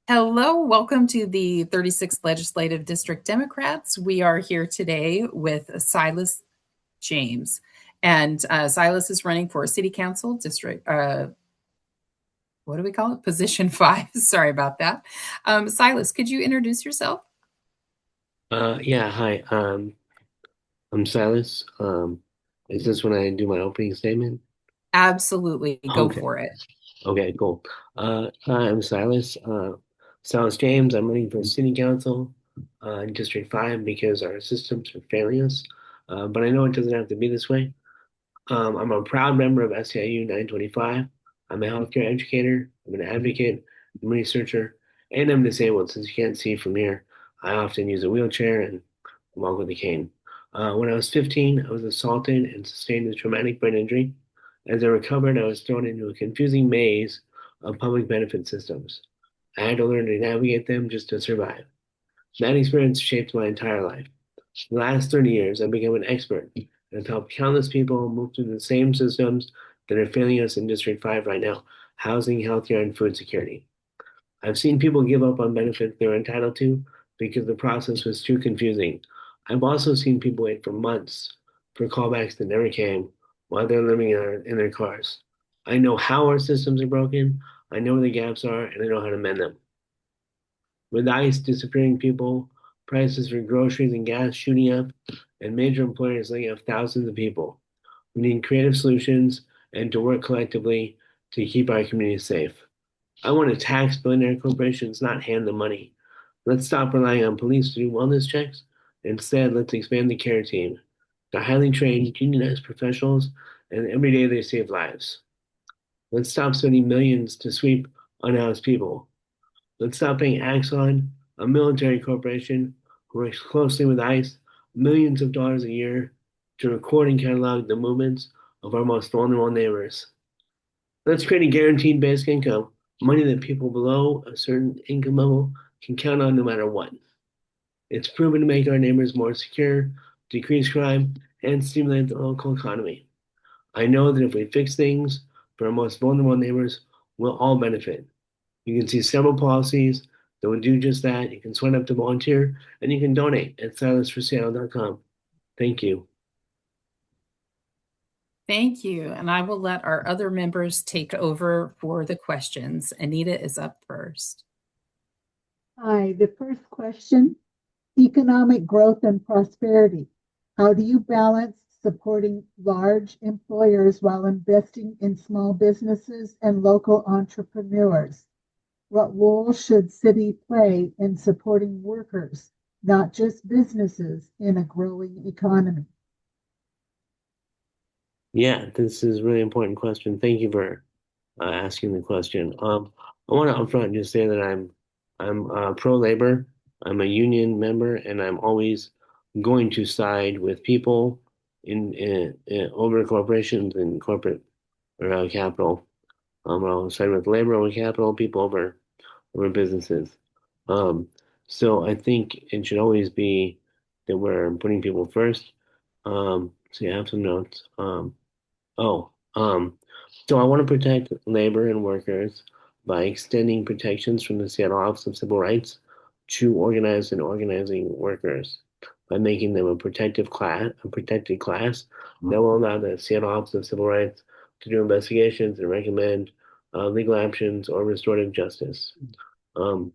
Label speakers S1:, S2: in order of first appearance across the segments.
S1: Hello, welcome to the 36th Legislative District Democrats. We are here today with Silas James. And Silas is running for City Council District, what do we call it? Position 5. Sorry about that. Silas, could you introduce yourself?
S2: Yeah, hi. I'm Silas. Is this when I do my opening statement?
S1: Absolutely, go
S2: Okay.
S1: for it.
S2: Okay, cool. Hi, I'm Silas. Silas James. I'm running for City Council, in District 5 because our systems are failing us. But I know it doesn't have to be this way. I'm a proud member of SEIU 925. I'm a healthcare educator. I'm an advocate. I'm a researcher, and I'm disabled. Since you can't see from here, I often use a wheelchair and walk with a cane. When I was 15, I was assaulted and sustained a traumatic brain injury. As I recovered, I was thrown into a confusing maze of public benefit systems. I had to learn to navigate them just to survive. That experience shaped my entire life. For the last 30 years, I've become an expert and have helped countless people move through the same systems that are failing us in District 5 right now: housing, healthcare, and food security. I've seen people give up on benefits they were entitled to because the process was too confusing. I've also seen people wait for months for callbacks that never came while they're living in their cars. I know how our systems are broken, I know where the gaps are, and I know how to mend them. With ICE disappearing people, prices for groceries and gas shooting up, and major employers laying off thousands of people, we need creative solutions and to work collectively to keep our communities safe. I want to tax billionaire corporations, not hand them money. Let's stop relying on police to do wellness checks. Instead, let's expand the care team. They're highly trained, unionized professionals, and every day they save lives. Let's stop spending millions to sweep unhoused people. Let's stop paying Axon, a military corporation who works closely with ICE, millions of dollars a year to record and catalog the movements of our most vulnerable neighbors. Let's create a guaranteed basic income, money that people below a certain income level can count on no matter what. It's proven to make our neighbors more secure, decrease crime, and stimulate the local economy. I know that if we fix things for our most vulnerable neighbors, we'll all benefit. You can see several policies that will do just that. You can sign up to volunteer, and you can donate at silasforseattle.com. Thank you.
S1: Thank you. And I will let our other members take over for the questions. Anita is up first.
S3: Hi, the first question, economic growth and prosperity. How do you balance supporting large employers while investing in small businesses and local entrepreneurs? What role should city play in supporting workers, not just businesses, in a growing economy?
S2: Yeah, this is a really important question. Thank you for asking the question. I want to upfront just say that I'm pro-labor. I'm a union member, and I'm always going to side with people in over corporations and corporate or capital. I'll side with labor over capital, people over businesses. Um, so I think it should always be that we're putting people first. So you have some notes. Oh, so I want to protect labor and workers by extending protections from the Seattle Office of Civil Rights to organized and organizing workers by making them a protected class that will allow the Seattle Office of Civil Rights to do investigations and recommend legal actions or restorative justice. Um,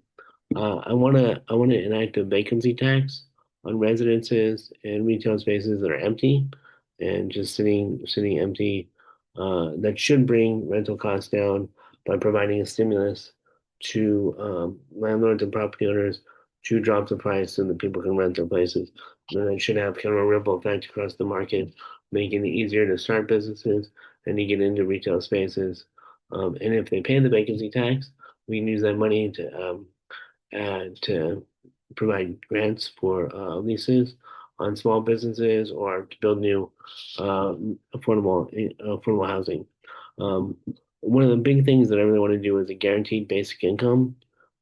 S2: I want to enact a vacancy tax on residences and retail spaces that are empty and just sitting empty. That should bring rental costs down by providing a stimulus to landlords and property owners to drop the price so that people can rent their places. And that should have kind of a ripple effect across the market, making it easier to start businesses and to get into retail spaces. And if they pay the vacancy tax, we can use that money to provide grants for leases on small businesses or to build new uh, affordable housing. Um, One of the big things that I really want to do is a guaranteed basic income.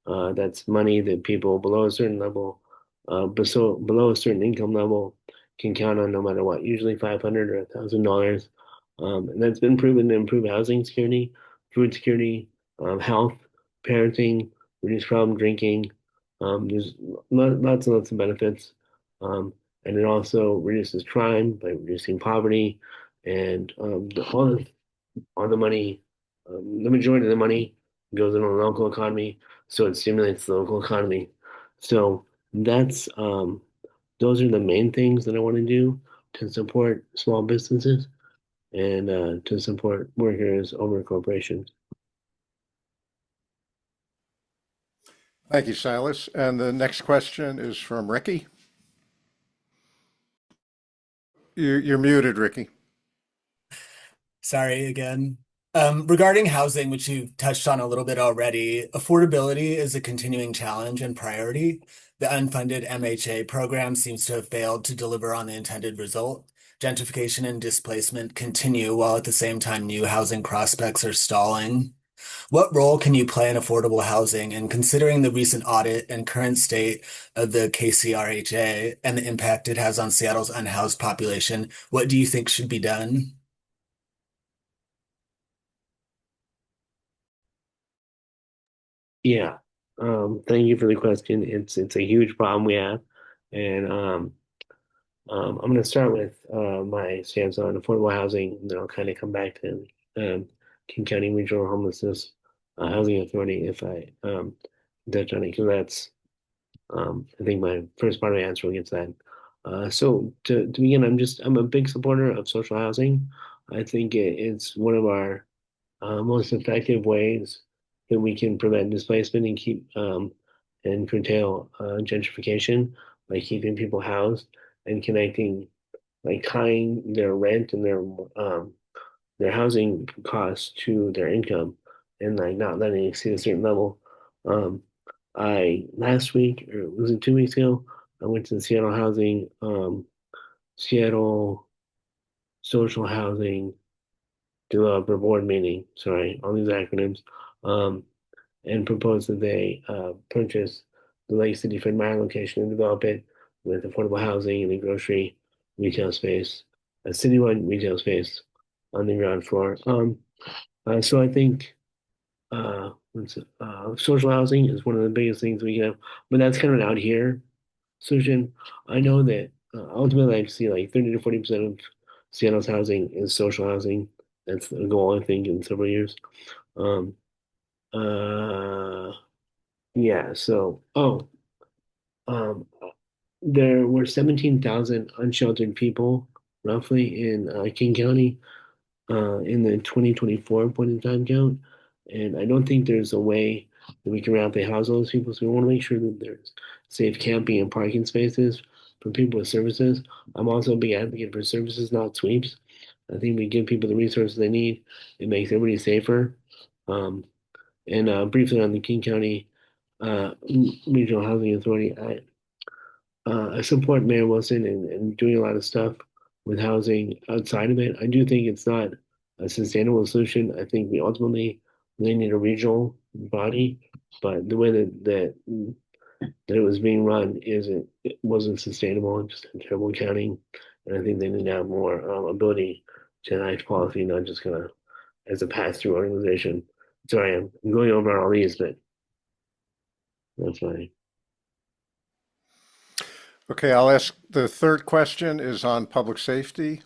S2: That's money that people below a certain level, below a certain income level, can count on no matter what. Usually $500 or $1,000, and that's been proven to improve housing security, food security, health, parenting, reduce problem drinking. There's lots and lots of benefits. Um, and it also reduces crime by reducing poverty, and all the money, the majority of the money goes into the local economy, so it stimulates the local economy. So that's those are the main things that I want to do to support small businesses and to support workers over corporations.
S4: Thank you, Silas. And the next question is from Ricky. You're muted, Ricky.
S5: Sorry again. Regarding housing, which you touched on a little bit already, affordability is a continuing challenge and priority. The unfunded MHA program seems to have failed to deliver on the intended result. Gentrification and displacement continue while at the same time new housing prospects are stalling. What role can you play in affordable housing? And considering the recent audit and current state of the KCRHA and the impact it has on Seattle's unhoused population, what do you think should be done?
S2: Yeah. Thank you for the question. It's a huge problem we have, and I'm going to start with my stance on affordable housing, and then I'll kind of come back to King County Regional Homelessness Housing Authority if I touch on it, because that's I think my first part of the answer will get to that. So to begin, I'm a big supporter of social housing. I think it's one of our most effective ways that we can prevent displacement and keep and curtail gentrification by keeping people housed and connecting, like tying their rent and their housing costs to their income, and like not letting it exceed a certain level. Um, I last week, or was it 2 weeks ago? I went to the Seattle Social Housing Developer Board meeting. Sorry, all these acronyms. Um, and proposed that they purchase the Lake City Fred Meyer location and develop it with affordable housing and a grocery retail space, a citywide retail space on the ground floor. So I think social housing is one of the biggest things we can have, but that's kind of an out here solution. I know that ultimately I see like 30 to 40% of Seattle's housing is social housing. That's the goal, I think, in several years. Um, uh, yeah, so, um, there were 17,000 unsheltered people roughly in King County in the 2024 point in time count. And I don't think there's a way that we can rapidly house those people. So we want to make sure that there's safe camping and parking spaces for people with services. I'm also a big advocate for services, not sweeps. I think we give people the resources they need. It makes everybody safer. Um, and briefly on the King County Regional Housing Authority, I support Mayor Wilson and doing a lot of stuff with housing outside of it. I do think it's not a sustainable solution. I think we ultimately really need a regional body, but the way that it was being run it wasn't sustainable. It just had terrible accounting, and I think they need to have more ability to enact policy, not just kind of as a pass-through organization. Sorry, I'm going over all these, but that's fine.
S4: Okay, I'll ask the third question is on public safety.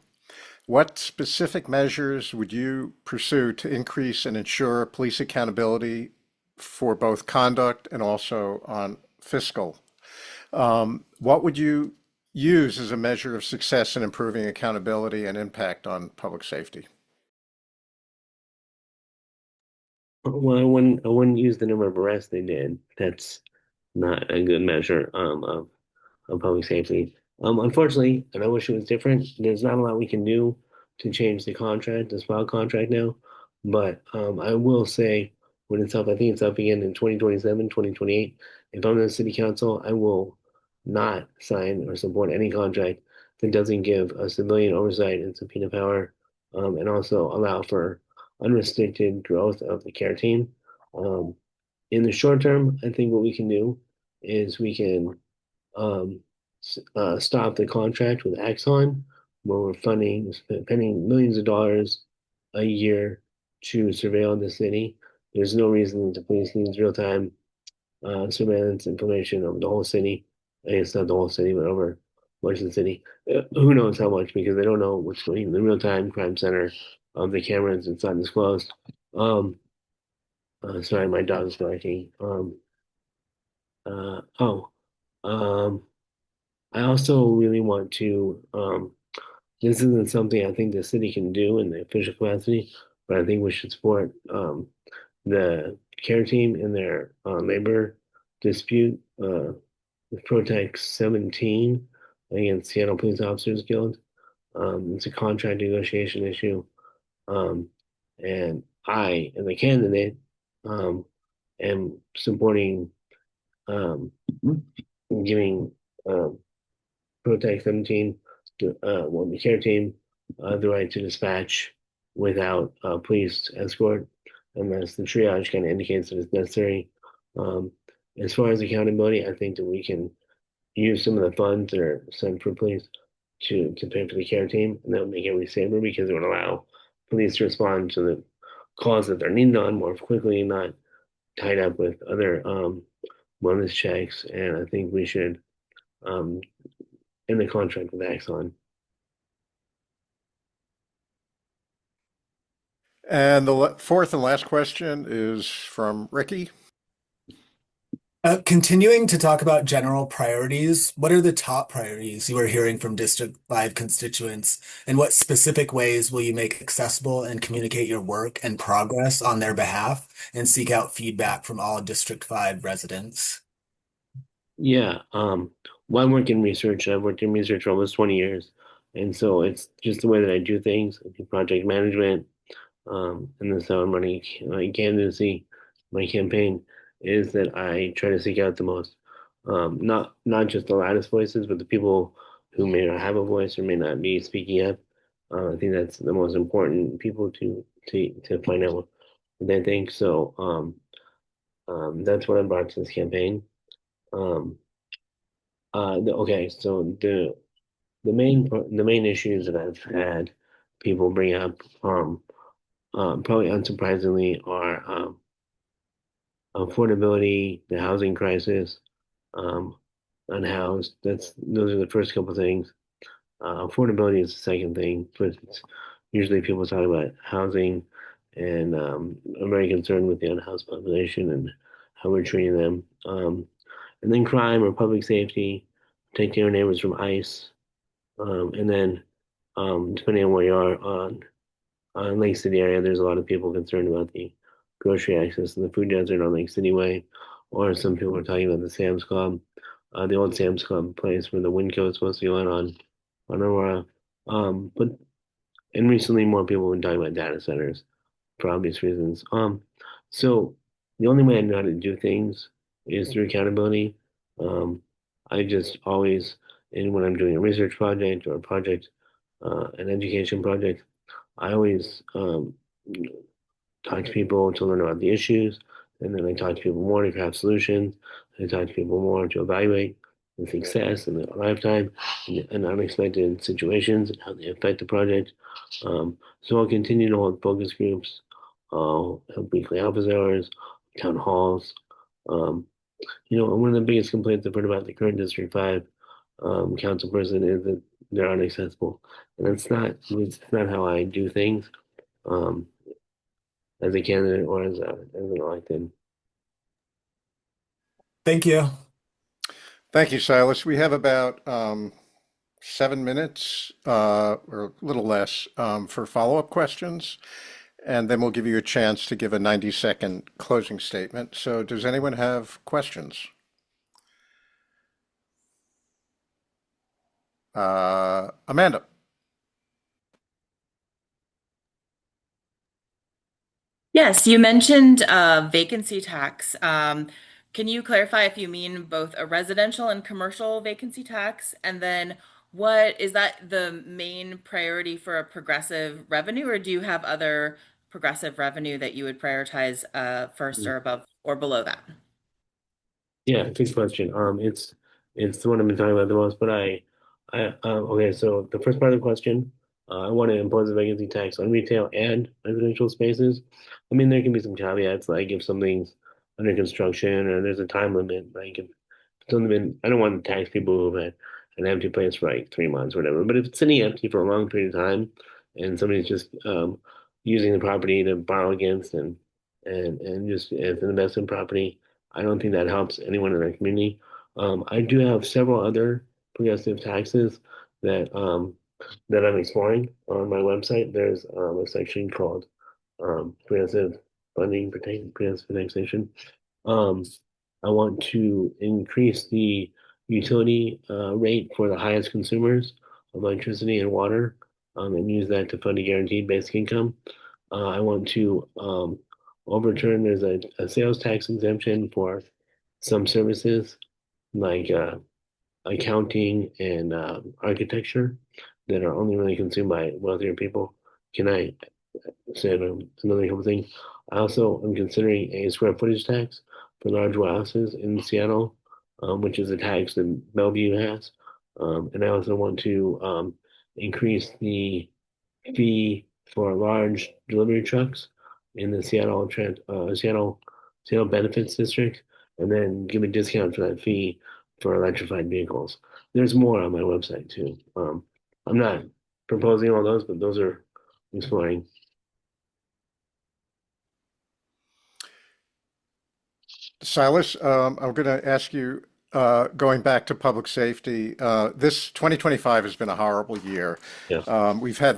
S4: What specific measures would you pursue to increase and ensure police accountability for both conduct and also on fiscal? What would you use as a measure of success in improving accountability and impact on public safety?
S2: Well, I wouldn't use the number of arrests they did. That's not a good measure of public safety. Unfortunately, and I wish it was different, there's not a lot we can do to change the contract, the SPOW contract now. But I will say when it's up, I think it's up again in 2027, 2028. If I'm in the city council, I will not sign or support any contract that doesn't give a civilian oversight and subpoena power, and also allow for unrestricted growth of the care team. Um, in the short term, I think what we can do is we can um, stop the contract with Axon, where we're spending millions of dollars a year to surveil the city. There's no reason the police needs real time surveillance information of the whole city. I guess not the whole city, but over much of the city. Who knows how much because they don't know what's going on. The real-time crime center of the cameras, it's not disclosed. Um, Sorry, my dog's barking. Uh, oh, um, I also really want to. This isn't something I think the city can do in the official capacity, but I think we should support the care team in their labor dispute with Protect 17 against Seattle Police Officers Guild. It's a contract negotiation issue. Um, and I, as a candidate, um, am supporting um, giving um, Protect 17, well, the care team, the right to dispatch without police escort, unless the triage kind of indicates that it's necessary. Um, as far as accountability, I think that we can use some of the funds that are sent for police to pay for the care team, and that would make everything safer because it would allow police to respond to the calls that they're needed on more quickly, not tied up with other wellness checks. And I think we should um, end the contract with Axon.
S4: And the fourth and last question is from Ricky.
S5: Continuing to talk about general priorities, what are the top priorities you are hearing from District 5 constituents, and what specific ways will you make accessible and communicate your work and progress on their behalf and seek out feedback from all District 5 residents?
S2: Yeah, well, I work in research. I've worked in research for almost 20 years. And so it's just the way that I do things. I do project management. And that's how I'm running my candidacy. My campaign is that I try to seek out the most, not just the loudest voices, but the people who may not have a voice or may not be speaking up. I think that's the most important people to find out what they think. So that's what I brought to this campaign. Um, okay, so the main issues that I've had people bring up, probably unsurprisingly, are affordability, the housing crisis, um, unhoused. Those are the first couple things. Affordability is the second thing, but it's usually people talk about housing, and I'm very concerned with the unhoused population and how we're treating them. And then crime or public safety, protecting our neighbors from ICE. And then, depending on where you are on Lake City area, there's a lot of people concerned about the grocery access and the food desert on Lake City Way, or some people are talking about the Sam's Club, the old Sam's Club place where the Winco is supposed to go in on Aurora. But and recently, more people have been talking about data centers for obvious reasons. So the only way I know how to do things is through accountability. Um, I just always, and when I'm doing a research project or a project, an education project, I always talk to people to learn about the issues, and then I talk to people more to craft solutions. I talk to people more to evaluate the success and the lifetime and unexpected situations and how they affect the project. So I'll continue to hold focus groups, have weekly office hours, town halls. Um, one of the biggest complaints I've heard about the current District 5 council person is that they're inaccessible. And it's not how I do things. Um, as a candidate or as an elected.
S5: Thank you.
S4: Thank you, Silas. We have about 7 minutes or a little less for follow-up questions, and then we'll give you a chance to give a 90-second closing statement. So does anyone have questions? Amanda.
S1: Yes, you mentioned vacancy tax. Can you clarify if you mean both a residential and commercial vacancy tax? And then what is that the main priority for a progressive revenue, or do you have other progressive revenue that you would prioritize first or above or below that?
S2: Yeah, good question. It's the one I've been talking about the most, but okay. So the first part of the question, I want to impose a vacancy tax on retail and residential spaces. I mean, there can be some caveats, like if something's under construction or there's a time limit. Like if it's only been, I don't want to tax people who've had an empty place for like 3 months or whatever. But if it's sitting empty for a long period of time and somebody's just using the property to borrow against and just as an investment property, I don't think that helps anyone in our community. I do have several other progressive taxes that that I'm exploring on my website. There's a section called progressive funding progressive taxation. Um, I want to increase the utility rate for the highest consumers of electricity and water, and use that to fund a guaranteed basic income. I want to overturn, there's a sales tax exemption for some services like accounting and architecture that are only really consumed by wealthier people. Can I say another couple things? I also am considering a square footage tax for large warehouses in Seattle, which is a tax that Bellevue has. And I also want to increase the fee for large delivery trucks in the Seattle benefits district, and then give a discount for that fee for electrified vehicles. There's more on my website too. I'm not proposing all those, but those are exploring.
S4: Silas, I'm going to ask you, going back to public safety, this 2025 has been a horrible year.
S2: Yes.
S4: We've had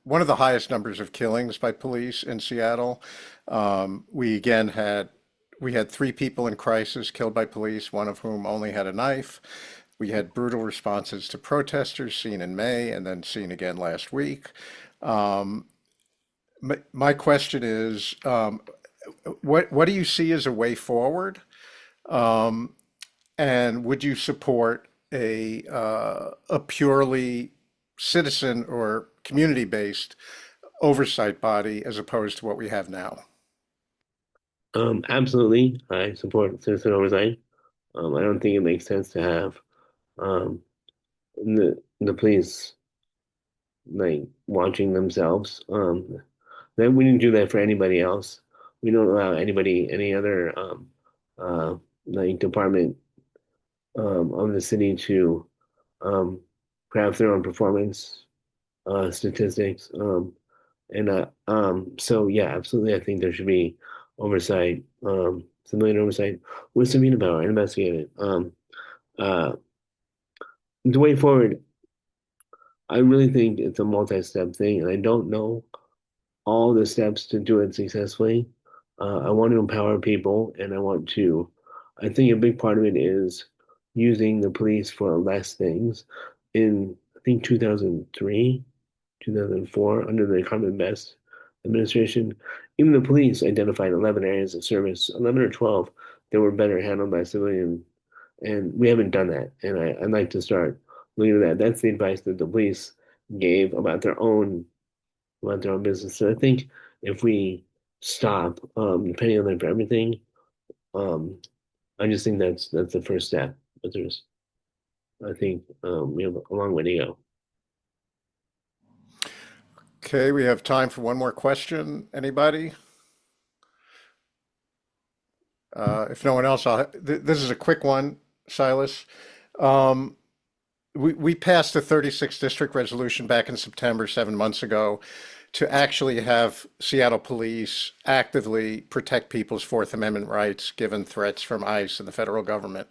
S4: one of the highest numbers of killings by police in Seattle. We again had 3 people in crisis killed by police, one of whom only had a knife. We had brutal responses to protesters seen in May and then seen again last week. Um, my question is, what do you see as a way forward? Um, and would you support a purely citizen or community-based oversight body as opposed to what we have now?
S2: Absolutely, I support citizen oversight. I don't think it makes sense to have um, the police like watching themselves. Then we didn't do that for anybody else. We don't allow any other like department of the city to um, craft their own performance statistics. So yeah, absolutely, I think there should be oversight, civilian oversight with subpoena power and investigate it. Uh, the way forward, I really think it's a multi-step thing, and I don't know all the steps to do it successfully. I want to empower people, and I think a big part of it is using the police for less things. In, I think, 2003, 2004, under the Carmen Best administration, even the police identified 11 areas of service, 11 or 12, that were better handled by civilian. And we haven't done that. And I'd like to start looking at that. That's the advice that the police gave about their own business. So I think if we stop depending on them for everything, um, I just think that's the first step. But I think we have a long way to go.
S4: Okay, we have time for one more question. Anybody? If no one else, this is a quick one, Silas. Um, we passed a 36 district resolution back in September, 7 months ago, to actually have Seattle police actively protect people's Fourth Amendment rights given threats from ICE and the federal government.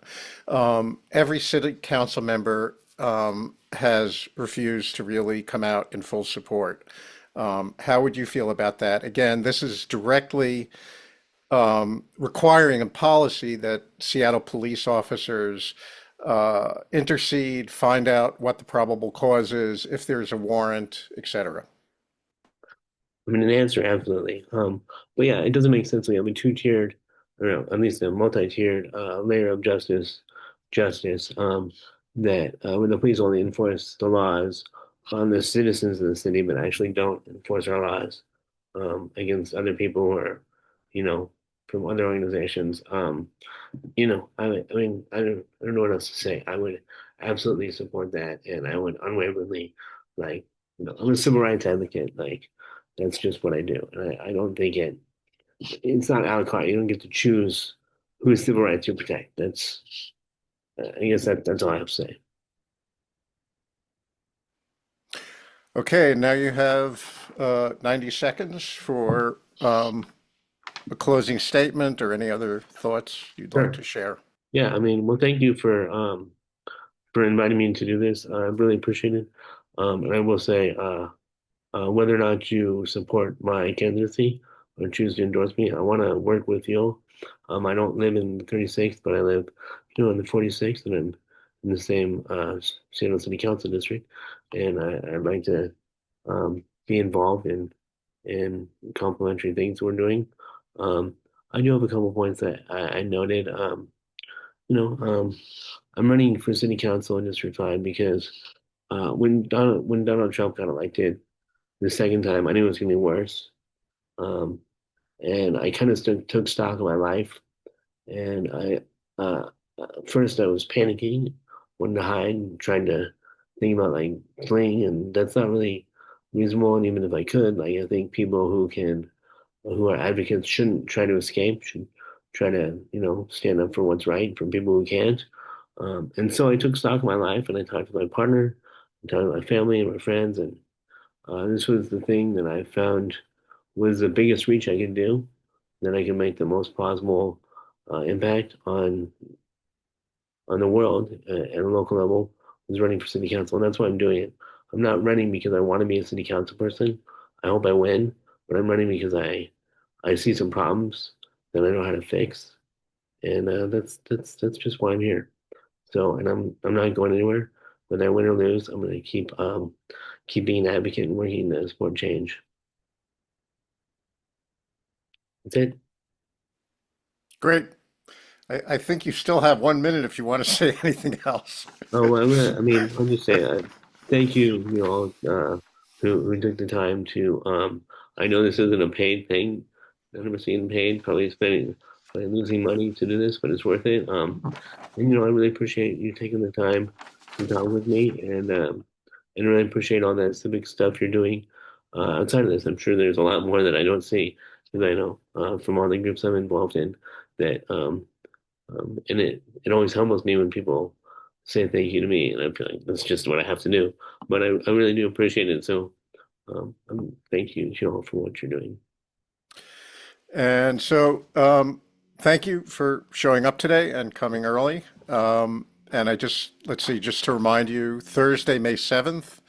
S4: Every city council member has refused to really come out in full support. How would you feel about that? Again, this is directly requiring a policy that Seattle police officers intercede, find out what the probable cause is, if there's a warrant, etc.
S2: I mean, an answer, absolutely. But yeah, it doesn't make sense. We have a two-tiered, or no, at least a multi-tiered layer of justice that when the police only enforce the laws on the citizens of the city, but actually don't enforce our laws against other people who are, you know, from other organizations. I don't know what else to say. I would absolutely support that, and I would unwaveringly, like, I'm a civil rights advocate. Like, that's just what I do, and I don't think it it's not a la carte. You don't get to choose whose civil rights you protect. I guess that's all I have to say.
S4: Okay, now you have 90 seconds for a closing statement or any other thoughts you'd like
S2: Sure.
S4: to share.
S2: Yeah, I mean, well, thank you for inviting me to do this. I really appreciate it. And I will say, whether or not you support my candidacy or choose to endorse me, I want to work with you. I don't live in the 36th, but I live, in the 46th, and I'm in the same Seattle City Council district, and I'd like to be involved in complementary things we're doing. Um, I do have a couple points that I noted. You know, I'm running for city council in District 5 because when Donald Trump got elected the second time, I knew it was going to be worse. Um, and I kind of took stock of my life. And first I was panicking, wanted to hide, and trying to think about like fleeing, and that's not really reasonable. And even if I could, like I think people who are advocates shouldn't try to escape, should try to, stand up for what's right for people who can't. And so I took stock of my life and I talked to my partner, I talked to my family and my friends, and this was the thing that I found was the biggest reach I could do, that I can make the most possible impact on the world at a local level, was running for city council, and that's why I'm doing it. I'm not running because I want to be a city council person. I hope I win, but I'm running because I see some problems that I know how to fix, and that's just why I'm here. So, and I'm not going anywhere. Whether I win or lose, I'm going to keep being an advocate and working to support change. That's it.
S4: Great. I think you still have 1 minute if you want to say anything else.
S2: Oh, well, I mean, I'll just say thank you, you all, who took the time to. I know this isn't a paid thing. None of us getting paid, probably losing money to do this, but it's worth it. And I really appreciate you taking the time to talk with me, and really appreciate all that civic stuff you're doing outside of this. I'm sure there's a lot more that I don't see, because I know from all the groups I'm involved in that. And it always humbles me when people say thank you to me, and I feel like that's just what I have to do. But I really do appreciate it. So thank you, all, for what you're doing.
S4: And so, thank you for showing up today and coming early. And let's see, just to remind you, Thursday, May 7th,